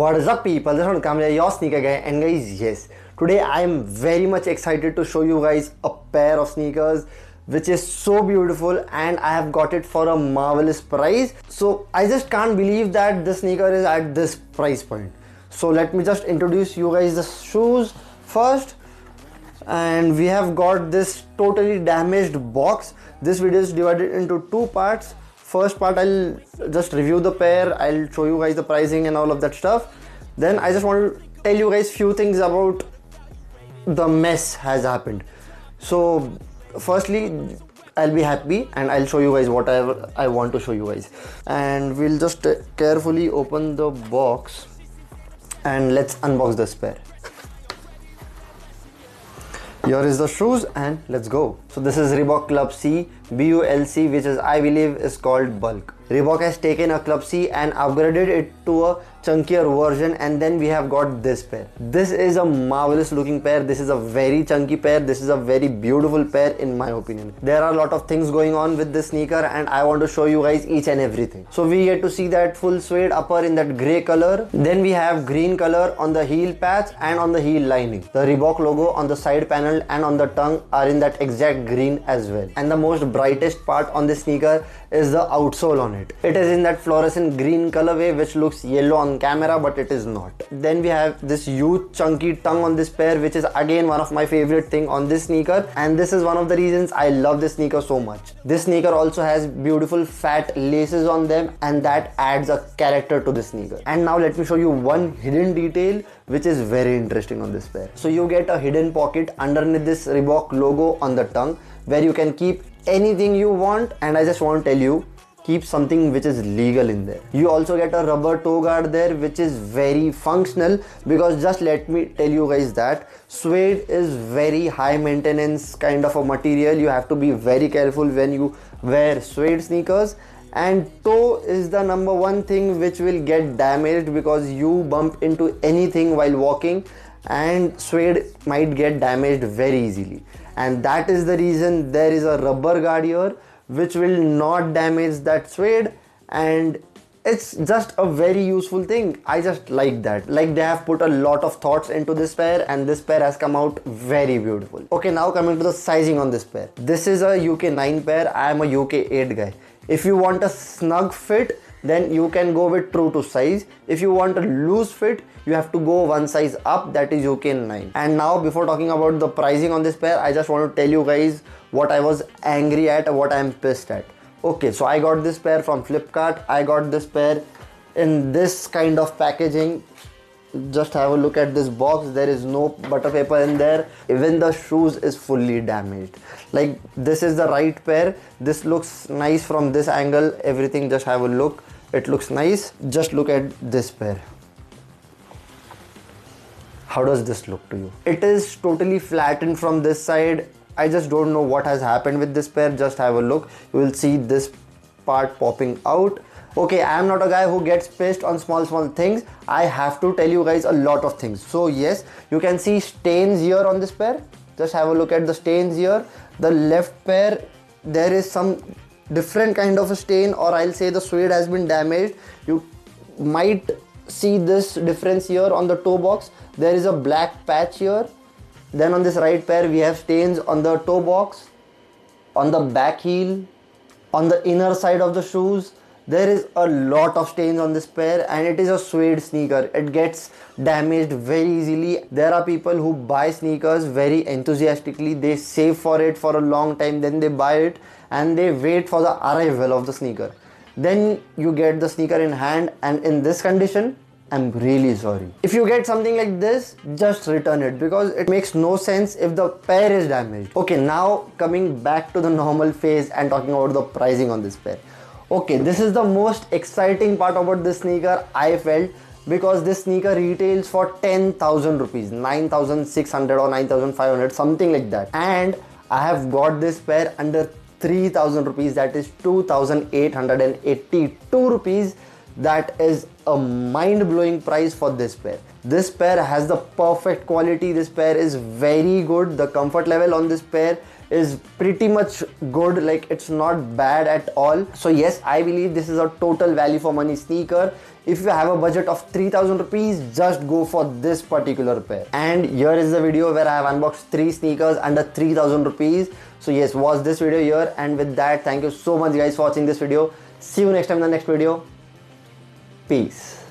What is up, people? This is Kamya, your sneaker guy, and guys, yes, today I am very much excited to show you guys a pair of sneakers which is so beautiful, and I have got it for a marvelous price. So I just can't believe that this sneaker is at this price point. So let me just introduce you guys the shoes first. And we have got this totally damaged box. This video is divided into two parts. First part, I'll just review the pair, I'll show you guys the pricing and all of that stuff. Then I just want to tell you guys few things about the mess has happened. So firstly, I'll be happy and I'll show you guys whatever I want to show you guys. And we'll just carefully open the box and let's unbox this pair. Here is the shoes and let's go. So this is Reebok Club C BULC, which is I believe is called BULC. Reebok has taken a Club C and upgraded it to a chunkier version, and then we have got this pair. This is a marvelous looking pair. This is a very chunky pair. This is a very beautiful pair in my opinion. There are a lot of things going on with this sneaker and I want to show you guys each and everything. So we get to see that full suede upper in that grey color. Then we have green color on the heel patch and on the heel lining. The Reebok logo on the side panel and on the tongue are in that exact green as well. And the most brightest part on this sneaker is the outsole on it. It is in that fluorescent green colorway which looks yellow on camera, but it is not. Then we have this huge chunky tongue on this pair, which is again one of my favorite thing on this sneaker, and this is one of the reasons I love this sneaker so much. This sneaker also has beautiful fat laces on them, and that adds a character to this sneaker. And now let me show you one hidden detail which is very interesting on this pair. So you get a hidden pocket underneath this Reebok logo on the tongue where you can keep anything you want, and I just want to tell you, keep something which is legal in there. You also get a rubber toe guard there which is very functional, because just let me tell you guys that suede is very high maintenance kind of a material. You have to be very careful when you wear suede sneakers, and toe is the number one thing which will get damaged because you bump into anything while walking and suede might get damaged very easily. And that is the reason there is a rubber guard here which will not damage that suede, and it's just a very useful thing. I just like that. Like, they have put a lot of thoughts into this pair and this pair has come out very beautiful. Okay, now coming to the sizing on this pair. This is a UK 9 pair. I am a UK 8 guy. If you want a snug fit, then you can go with true to size. If you want a loose fit, you have to go one size up, that is UK 9. And now, before talking about the pricing on this pair, I just want to tell you guys what I was angry at, what I am pissed at. Okay, so I got this pair from Flipkart. I got this pair in this kind of packaging. Just have a look at this box. There is no butter paper in there. Even the shoes is fully damaged. Like, this is the right pair. This looks nice from this angle. Everything, just have a look. It looks nice. Just look at this pair. How does this look to you? It is totally flattened from this side. I just don't know what has happened with this pair. Just have a look. You will see this part popping out. Okay, I am not a guy who gets pissed on small things. I have to tell you guys a lot of things. So yes, you can see stains here on this pair. Just have a look at the stains here. The left pair, there is some different kind of a stain, or I'll say the suede has been damaged. You might see this difference here on the toe box. There is a black patch here. Then on this right pair, we have stains on the toe box, on the back heel, on the inner side of the shoes. There is a lot of stains on this pair, and it is a suede sneaker. It gets damaged very easily. There are people who buy sneakers very enthusiastically. They save for it for a long time, then they buy it and they wait for the arrival of the sneaker. Then you get the sneaker in hand, and in this condition, I'm really sorry. If you get something like this, just return it, because it makes no sense if the pair is damaged. Okay, now coming back to the normal phase and talking about the pricing on this pair. Okay, this is the most exciting part about this sneaker, I felt, because this sneaker retails for 10,000 rupees, 9,600 or 9,500, something like that. And I have got this pair under 3,000 rupees, that is 2,882 rupees. That is a mind-blowing price for this pair. This pair has the perfect quality. This pair is very good. The comfort level on this pair is pretty much good, like it's not bad at all. So yes, I believe this is a total value for money sneaker. If you have a budget of 3000 rupees, just go for this particular pair. And here is the video where I have unboxed 3 sneakers under 3000 rupees. So yes, watch this video here, and with that, thank you so much guys for watching this video. See you next time in the next video. Peace.